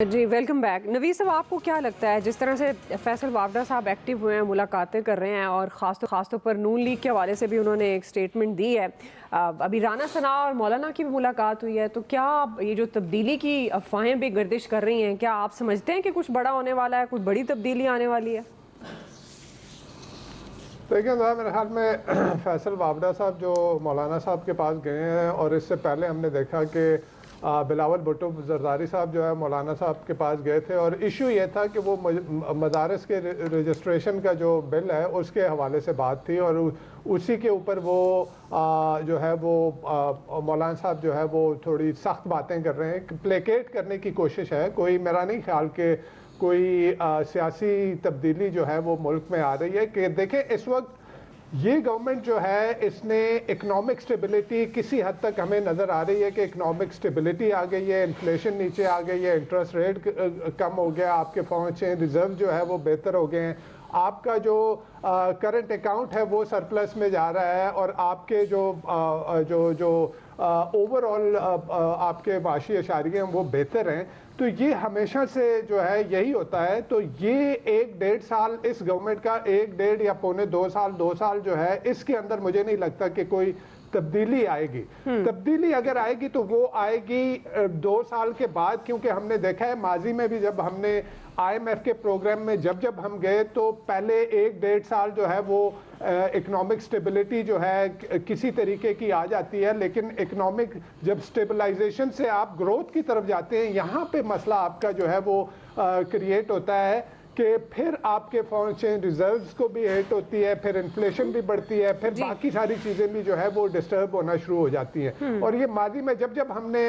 جی welcome back نوید صاحب، آپ کو کیا لگتا ہے جس طرح سے فیصل وافدہ صاحب ایکٹیو ہوئے ہیں، ملاقاتیں کر رہے ہیں اور خاص طور پر نون لیگ کے حوالے سے بھی انہوں نے ایک سٹیٹمنٹ دی ہے، ابھی رانا ثناء اور مولانا کی بھی ملاقات ہوئی ہے، تو کیا یہ جو تبدیلی کی افواہیں بھی گردش کر رہی ہیں، کیا آپ سمجھتے ہیں کہ کچھ بڑا ہونے والا ہے، کچھ بڑی تبدیلی آنے والی ہے؟ دیکھیں میرے خیال میں فیصل وافدہ صاحب جو مولانا صاحب کے پاس گئے ہیں، اور اس سے پہلے ہم نے دیکھا کہ بلاول بھٹو زرداری صاحب جو ہے مولانا صاحب کے پاس گئے تھے، اور ایشو یہ تھا کہ وہ مدارس کے رجسٹریشن کا جو بل ہے اس کے حوالے سے بات تھی، اور اسی کے اوپر وہ جو ہے وہ مولانا صاحب جو ہے وہ تھوڑی سخت باتیں کر رہے ہیں، پلیکیٹ کرنے کی کوشش ہے۔ کوئی میرا نہیں خیال کہ کوئی سیاسی تبدیلی جو ہے وہ ملک میں آ رہی ہے، کہ دیکھیں اس وقت یہ گورنمنٹ جو ہے اس نے اکنامک سٹیبلٹی کسی حد تک ہمیں نظر آ رہی ہے کہ اکنامک سٹیبلٹی آ گئی ہے، انفلیشن نیچے آ گئی ہے، انٹرسٹ ریٹ کم ہو گیا، آپ کے فارن ایکسچینج ریزرو جو ہے وہ بہتر ہو گئے ہیں، آپ کا جو کرنٹ اکاؤنٹ ہے وہ سرپلس میں جا رہا ہے، اور آپ کے جو اوور آل آپ کے معاشی اشاریے ہیں وہ بہتر ہیں۔ تو یہ ہمیشہ سے جو ہے یہی ہوتا ہے، تو یہ ایک ڈیڑھ سال اس گورنمنٹ کا، ایک ڈیڑھ یا پونے دو سال جو ہے، اس کے اندر مجھے نہیں لگتا کہ کوئی تبدیلی آئے گی۔ تبدیلی اگر آئے گی تو وہ آئے گی 2 سال کے بعد، کیونکہ ہم نے دیکھا ہے ماضی میں بھی جب ہم نے IMF کے پروگرام میں جب ہم گئے تو پہلے 1-1.5 سال جو ہے وہ اکنامک سٹیبلٹی جو ہے کسی طریقے کی آ جاتی ہے، لیکن اکنامک جب سٹیبلائزیشن سے آپ گروتھ کی طرف جاتے ہیں، یہاں پہ مسئلہ آپ کا جو ہے وہ کریٹ ہوتا ہے کہ پھر آپ کے فارن ایکسچینج ریزروز کو بھی ہٹ ہوتی ہے، پھر انفلیشن بھی بڑھتی ہے، پھر باقی ساری چیزیں بھی جو ہے وہ ڈسٹرب ہونا شروع ہو جاتی ہیں، اور یہ ماضی میں جب ہم نے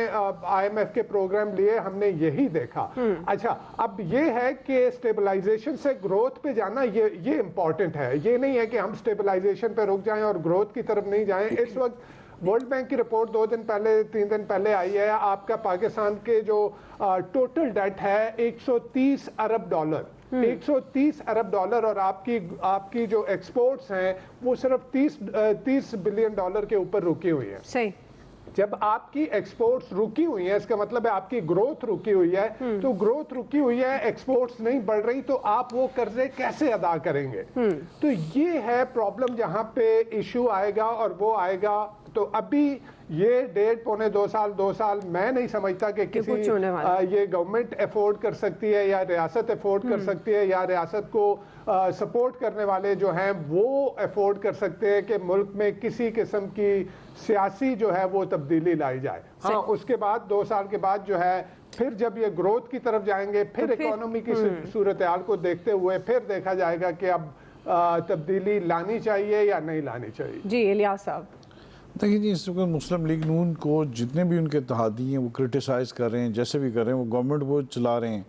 IMF کے پروگرام لیے ہم نے یہی دیکھا۔ اچھا، اب یہ ہے کہ سٹیبلائزیشن سے گروتھ پہ جانا یہ امپورٹنٹ ہے، یہ نہیں ہے کہ ہم سٹیبلائزیشن پہ رک جائیں اور گروتھ کی طرف نہیں جائیں۔ اس وقت ورلڈ بینک کی رپورٹ 3 دن پہلے آئی ہے، آپ کا پاکستان کے جو ٹوٹل ڈیٹ ہے $130 ارب، 130 ارب ڈالر، اور آپ کی جو ایکسپورٹس ہیں وہ صرف $30 بلین کے اوپر رکی ہوئی ہیں۔ صحیح۔ جب آپ کی ایکسپورٹس رکی ہوئی ہیں، اس کا مطلب ہے آپ کی گروتھ رکی ہوئی ہے، تو گروتھ رکی ہوئی ہے، ایکسپورٹس نہیں بڑھ رہی، تو آپ وہ قرضے کیسے ادا کریں گے؟ تو یہ ہے پرابلم جہاں پہ ایشو آئے گا، اور وہ آئے گا تو ابھی یہ 1.5-2 سال میں نہیں سمجھتا کہ کسی یہ گورنمنٹ افورڈ کر سکتی ہے یا ریاست افورڈ کر سکتی ہے، یا ریاست کو سپورٹ کرنے والے جو ہیں وہ افورڈ کر سکتے ہیں کہ ملک میں کسی قسم کی سیاسی جو ہے وہ تبدیلی لائی جائے۔ ہاں، اس کے بعد 2 سال کے بعد جو ہے پھر جب یہ گروتھ کی طرف جائیں گے، پھر اکانومی کی صورتحال کو دیکھتے ہوئے پھر دیکھا جائے گا کہ اب تبدیلی لانی چاہیے یا نہیں لانی چاہیے۔ جی الیاس صاحب۔ دیکھیں جی، اس وقت مسلم لیگ نون کو جتنے بھی ان کے اتحادی ہیں وہ کرٹیسائز کر رہے ہیں، جیسے بھی کر رہے ہیں، وہ گورنمنٹ وہ چلا رہے ہیں،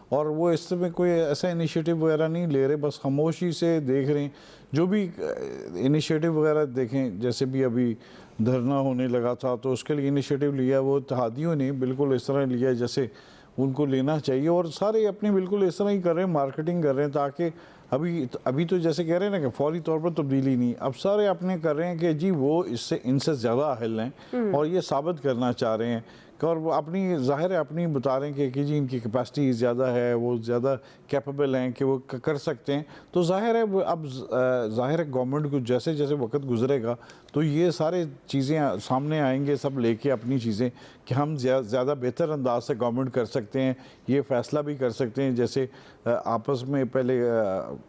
اور وہ اس میں کوئی ایسا انیشیٹو وغیرہ نہیں لے رہے، بس خاموشی سے دیکھ رہے ہیں۔ جو بھی انیشیٹو وغیرہ دیکھیں، جیسے بھی ابھی دھرنا ہونے لگا تھا تو اس کے لیے انیشیٹو لیا وہ اتحادیوں نے، بالکل اس طرح لیا جیسے ان کو لینا چاہیے، اور سارے اپنی بالکل اس طرح ہی کر رہے ہیں، مارکیٹنگ کر رہے ہیں، تاکہ ابھی تو جیسے کہہ رہے ہیں نا کہ فوری طور پر تبدیلی نہیں، اب سارے اپنے کر رہے ہیں کہ جی وہ ان سے زیادہ اہل ہیں، اور یہ ثابت کرنا چاہ رہے ہیں، اور وہ اپنی ظاہر ہے اپنی بتا رہے ہیں کہ جی ان کی کیپیسٹی زیادہ ہے، وہ زیادہ کیپیبل ہیں کہ وہ کر سکتے ہیں، تو ظاہر ہے اب ظاہر ہے گورنمنٹ کو جیسے جیسے وقت گزرے گا تو یہ سارے چیزیں سامنے آئیں گے، سب لے کے اپنی چیزیں کہ ہم زیادہ بہتر انداز سے گورنمنٹ کر سکتے ہیں، یہ فیصلہ بھی کر سکتے ہیں، جیسے آپس میں پہلے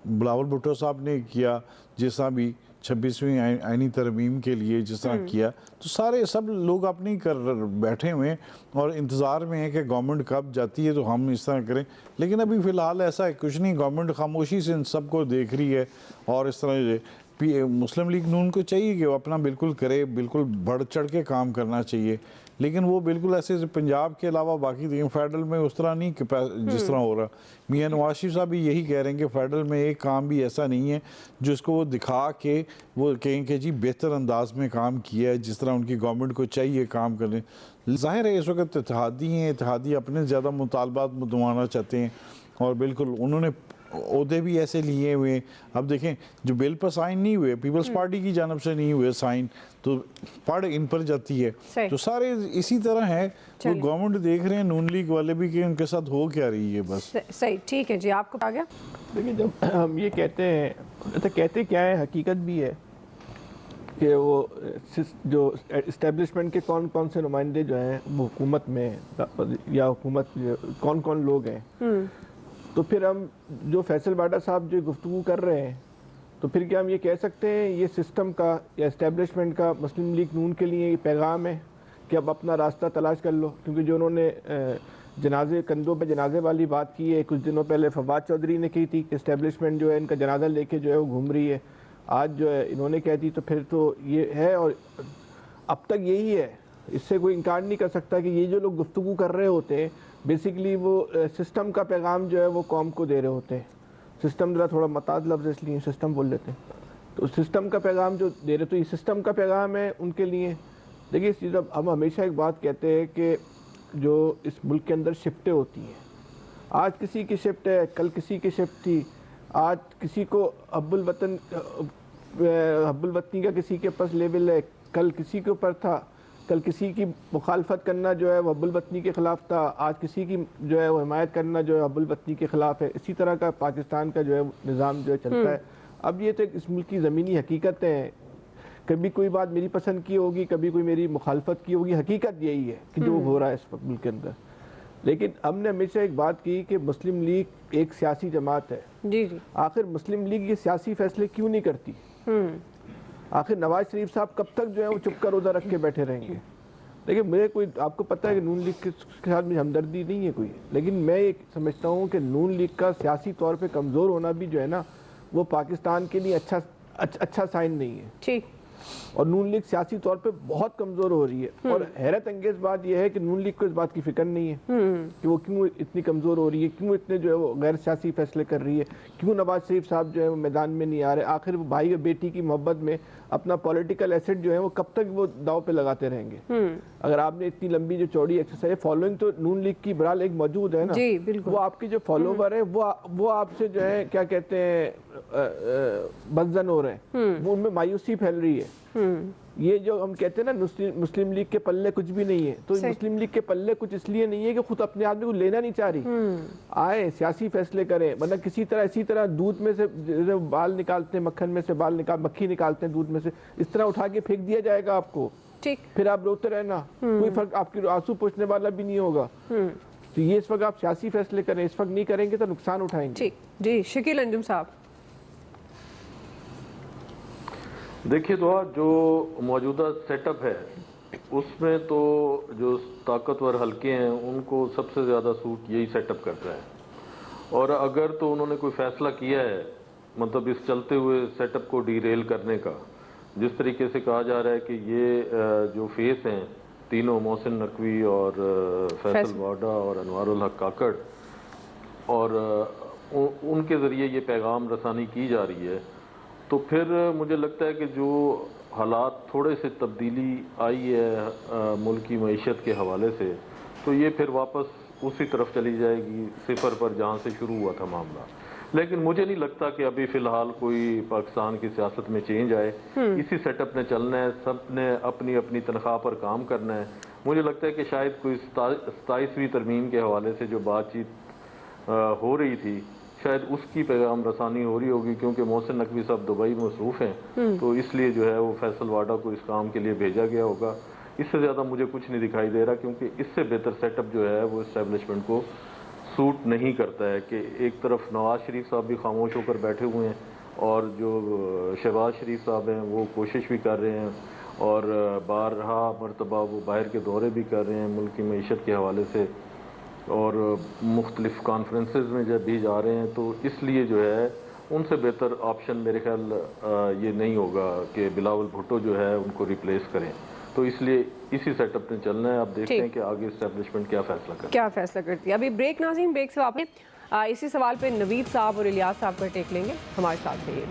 بلاول بھٹو صاحب نے کیا، جس طرح بھی 26ویں آئینی ترمیم کے لیے جس طرح کیا، تو سب لوگ اپنی کر بیٹھے ہوئے ہیں اور انتظار میں ہیں کہ گورنمنٹ کب جاتی ہے تو ہم اس طرح کریں، لیکن ابھی فی الحال ایسا ہے کچھ نہیں، گورنمنٹ خاموشی سے ان سب کو دیکھ رہی ہے، اور اس طرح مسلم لیگ نون کو چاہیے کہ وہ اپنا بالکل کرے، بالکل بڑھ چڑھ کے کام کرنا چاہیے، لیکن وہ بالکل ایسے پنجاب کے علاوہ باقی دیکھیں فیڈرل میں اس طرح نہیں جس طرح ہو رہا۔ میاں نواز شریف صاحب بھی یہی کہہ رہے ہیں کہ فیڈرل میں ایک کام بھی ایسا نہیں ہے جس کو وہ دکھا کے وہ کہیں کہ جی بہتر انداز میں کام کیا ہے، جس طرح ان کی گورنمنٹ کو چاہیے کام کرنے۔ ظاہر ہے اس وقت اتحادی ہیں، اتحادی اپنے زیادہ مطالبات منوانا چاہتے ہیں، اور بالکل انہوں نے عہدے بھی ایسے لیے ہوئے. اب دیکھیں جو بل پر سائن نہیں ہوئے, پیپلز پارٹی کی جانب سے نہیں ہوئے سائن, تو پڑ ان پر جاتی ہے. تو سارے اسی طرح ہیں, وہ گورنمنٹ دیکھ رہے ہیں نون لیگ والے بھی کہ ان کے ساتھ ہو کیا رہی ہے. بس صحیح, ٹھیک ہے جی, آپ کو آ گیا. دیکھیں جب ہم یہ کہتے ہیں تو کہتے کیا ہے, حقیقت بھی ہے کہ وہ جو اسٹیبلشمنٹ کے کون کون سے نمائندے جو ہیں وہ حکومت میں یا حکومت کون کون لوگ ہیں. تو پھر ہم جو فیصل واڈا صاحب جو گفتگو کر رہے ہیں, تو پھر کیا ہم یہ کہہ سکتے ہیں یہ سسٹم کا یا اسٹیبلشمنٹ کا مسلم لیگ نون کے لیے یہ پیغام ہے کہ اب اپنا راستہ تلاش کر لو؟ کیونکہ جو انہوں نے جنازے کندھوں پہ جنازے والی بات کی ہے, کچھ دنوں پہلے فواد چودھری نے کی تھی کہ اسٹیبلشمنٹ جو ہے ان کا جنازہ لے کے جو ہے وہ گھوم رہی ہے, آج جو ہے انہوں نے کہہ دی, تو پھر تو یہ ہے اور اب تک یہی ہے. اس سے کوئی انکار نہیں کر سکتا کہ یہ جو لوگ گفتگو کر رہے ہوتے ہیں بیسیکلی وہ سسٹم کا پیغام جو ہے وہ قوم کو دے رہے ہوتے ہیں. سسٹم ذرا تھوڑا متعدد لفظ اس لیے سسٹم بول لیتے ہیں, تو سسٹم کا پیغام جو دے رہے, تو یہ سسٹم کا پیغام ہے ان کے لیے. دیکھیے اس چیز ہم ہمیشہ ایک بات کہتے ہیں کہ جو اس ملک کے اندر شفٹیں ہوتی ہیں, آج کسی کی شفٹ ہے, کل کسی کی شفٹ تھی, آج کسی کو حب الوطنی کا کسی کے پاس لیول ہے, کل کسی کے اوپر تھا, کل کسی کی مخالفت کرنا جو ہے وہ حب الوطنی کے خلاف تھا, آج کسی کی جو ہے وہ حمایت کرنا جو ہے حب الوطنی کے خلاف ہے. اسی طرح کا پاکستان کا جو ہے نظام جو ہے چلتا ہے. اب یہ تو اس ملک کی زمینی حقیقت ہے, کبھی کوئی بات میری پسند کی ہوگی, کبھی کوئی میری مخالفت کی ہوگی, حقیقت یہی ہے کہ جو ہو رہا ہے اس وقت ملک کے اندر. لیکن ہم نے ہمیشہ ایک بات کی کہ مسلم لیگ ایک سیاسی جماعت ہے. جی جی, آخر مسلم لیگ یہ سیاسی فیصلے کیوں نہیں کرتی؟ آخر نواز شریف صاحب کب تک جو ہے وہ چپ کر روزہ رکھ کے بیٹھے رہیں گے؟ دیکھیں مجھے کوئی, آپ کو پتہ ہے کہ نون لیگ کے ساتھ مجھے ہمدردی نہیں ہے کوئی, لیکن میں یہ سمجھتا ہوں کہ نون لیگ کا سیاسی طور پہ کمزور ہونا بھی جو ہے نا وہ پاکستان کے لیے اچھا سائن نہیں ہے. ٹھیک, اور نون لیگ سیاسی طور پہ بہت کمزور ہو رہی ہے. اور حیرت انگیز بات یہ ہے کہ نون لیگ کو اس بات کی فکر نہیں ہے کہ وہ کیوں اتنی کمزور ہو رہی ہے, کیوں اتنے جو ہے وہ غیر سیاسی فیصلے کر رہی ہے, کیوں نواز شریف صاحب جو ہے وہ میدان میں نہیں آ رہے. آخر وہ بھائی اور بیٹی کی محبت میں اپنا پولیٹیکل ایسٹ جو ہے وہ کب تک وہ داؤ پہ لگاتے رہیں گے؟ اگر آپ نے اتنی لمبی جو چوڑی ایکسرسائز, فالوئنگ تو نون لیگ کی برحال ایک موجود ہے نا, جی بالکل, وہ آپ کے جو فالوور ہیں وہ آپ سے جو ہے کیا کہتے ہیں بدزن ہو رہے ہیں, وہ ان میں مایوسی پھیل رہی ہے. یہ جو ہم کہتے ہیں نا مسلم لیگ کے پلے کچھ بھی نہیں ہے, تو مسلم لیگ کے پلے کچھ اس لیے نہیں ہے کہ خود اپنے آدمی کو لینا نہیں چاہ رہی. آئے سیاسی فیصلے کریں, ورنہ اسی طرح دودھ میں سے بال نکالتے ہیں, مکھن میں سے مکھی نکالتے ہیں دودھ میں سے, اس طرح اٹھا کے پھینک دیا جائے گا آپ کو. ٹھیک, پھر آپ روتے رہنا, کوئی فرق, آپ کی آنسو پوچھنے والا بھی نہیں ہوگا. تو یہ اس وقت آپ سیاسی فیصلے کریں, اس وقت نہیں کریں گے تو نقصان اٹھائیں گے. ٹھیک جی. شکیل انجم صاحب, دیکھیے دعا, جو موجودہ سیٹ اپ ہے اس میں تو جو طاقتور حلقے ہیں ان کو سب سے زیادہ سوٹ یہی سیٹ اپ کرتا ہے. اور اگر تو انہوں نے کوئی فیصلہ کیا ہے مطلب اس چلتے ہوئے سیٹ اپ کو ڈی ریل کرنے کا, جس طریقے سے کہا جا رہا ہے کہ یہ جو فیس ہیں تینوں, محسن نقوی اور فیصل واڈا اور انوار الحق کاکڑ, اور ان کے ذریعے یہ پیغام رسانی کی جا رہی ہے, تو پھر مجھے لگتا ہے کہ جو حالات تھوڑے سے تبدیلی آئی ہے ملکی معیشت کے حوالے سے, تو یہ پھر واپس اسی طرف چلی جائے گی صفر پر جہاں سے شروع ہوا تھا معاملہ. لیکن مجھے نہیں لگتا کہ ابھی فی الحال کوئی پاکستان کی سیاست میں چینج آئے. اسی سیٹ اپ نے چلنا ہے, سب نے اپنی اپنی تنخواہ پر کام کرنا ہے. مجھے لگتا ہے کہ شاید کوئی 27ویں ترمیم کے حوالے سے جو بات چیت ہو رہی تھی شاید اس کی پیغام رسانی ہو رہی ہوگی, کیونکہ محسن نقوی صاحب دبئی مصروف ہیں, تو اس لیے جو ہے وہ فیصل واڈا کو اس کام کے لیے بھیجا گیا ہوگا. اس سے زیادہ مجھے کچھ نہیں دکھائی دے رہا, کیونکہ اس سے بہتر سیٹ اپ جو ہے وہ اسٹیبلشمنٹ کو سوٹ نہیں کرتا ہے کہ ایک طرف نواز شریف صاحب بھی خاموش ہو کر بیٹھے ہوئے ہیں اور جو شہباز شریف صاحب ہیں وہ کوشش بھی کر رہے ہیں اور بارہا مرتبہ وہ باہر کے دورے بھی کر رہے ہیں ملک کی معیشت کے حوالے سے اور مختلف کانفرنسز میں جب بھی جا رہے ہیں. تو اس لیے جو ہے ان سے بہتر آپشن میرے خیال یہ نہیں ہوگا کہ بلاول بھٹو جو ہے ان کو ریپلیس کریں. تو اس لیے اسی سیٹ اپ نے چلنا ہے. اب دیکھتے ہیں کہ آگے اسٹیبلشمنٹ کیا فیصلہ کرتی ہے. ابھی بریک ناظرین, بریک سے آپ نے اسی سوال پہ نوید صاحب اور الیاس صاحب کا ٹیک لیں گے. ہمارے ساتھ رہیے.